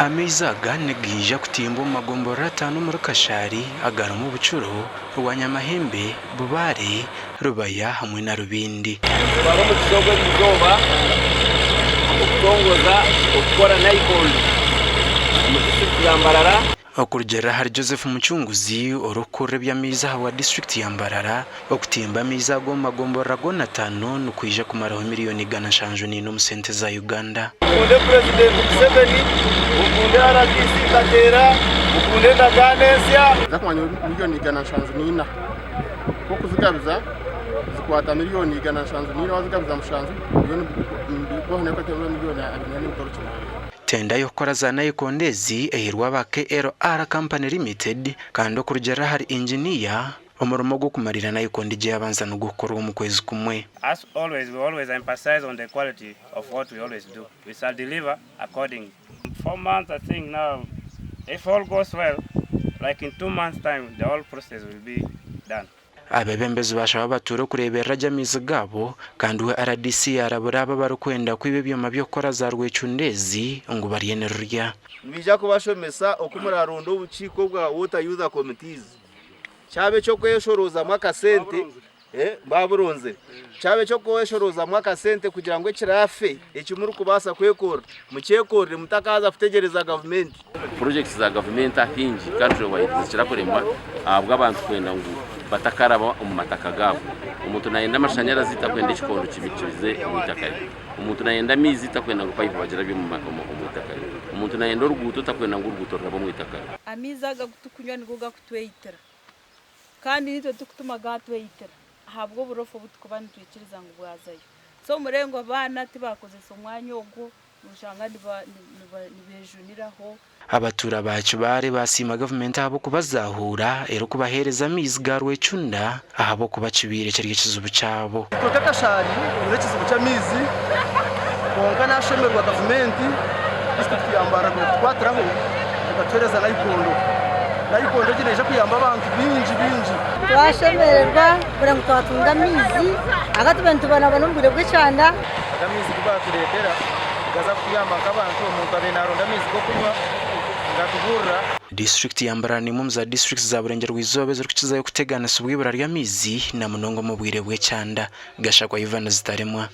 Ameza ganegija kutimba magombora 5 muri Kashari agara mu bucuro rwanyamahembe bubare rubaya hamwe na rubindi. Baba mu kisogo rizoba okutongoza okukora naikondo mu district ya Mbarara. Okurugera hari Joseph Muchunguzi orukore by'amiza wa district ya Mbarara okutimba amiza go magombora go na 5 nukwija kumaraho miliyoni gana shanju n'ino musente za Uganda. Ukunde president Museveni, ukunde RDC Katera, ukunde Agacencwire zakumanya miliyoni gana shanju n'ina ko kuzigabiza zikwata miliyoni gana shanju n'ina wazigabiza mushanju ko hane ko miliyoni abanyani mutorocho. Tenda yokora za naikondezi ehirwa ba KLR Company Limited kandi kurugera hari engineer omurumo go kumarira naikondi je abanza no gukorwa mu kwezi kumwe. As always, we always emphasize on the quality of what we always do. We shall deliver according. 4 months, I think now, if all goes well, like in 2 months time, the whole process will be done. Abebembezi bashaba baturo kurebera jamiza gabo kandi we RDC araburaba barukwenda kwibe byoma byo kora za rwecundezi ngo bariyenerurya bija kubashomesa okumurarundo ubuciko bwa water user committees cyabe cyo kweshoroza mwaka sente baburonze cyabe cyo kweshoroza mwaka sente kugira ngo ekirafe ekimuru kubasa kwekora mucyekorere mutakaza kutegereza government projects za government ahinji country wide zikirakoremwa abwa abantu kwenda ngo batakaraba mu mataka gabo umuntu nayenda amashanyarazi takwenda ikikondo kibikirize umutakaye umuntu nayenda mizi takwenda ngo pipe bagira byo mu mutakaye umuntu nayenda uruguto takwenda ngo uruguto rabo mu itakaye amizaga gutukunywa nigoga kutweyitira kandi nitwe tukutuma gatweyitira habwo burofu butukubani twikiriza ngo bwazayo so murengo abana tibakoze so mwanya ogwo mushanga nibejuniraho abatura bacu bare basima government abo kubazahura ero kubahereza mizgarwe cunda ahabo kubacibire cyergekizo bucabo Kota Kashari urekizo bucamizi konka nashemerwa government district ya Mbarara twatiraho tugatwereza naikondo kineje kuyamba abantu binji twashemererwa bura mutatunga mizi agati bantu banabona mbure bw'icanda agamizi kubaturetera gaza kuyamba kabantu umuntu abenaronda mizi ko kunywa ngatubura. District ya Mbarara ni mumza district za burengero rwizobe zirikukizayo kutegana subwibura rya mizi na munongo mu bwire bwe cyanda gashakwa Ivana zitaremwa.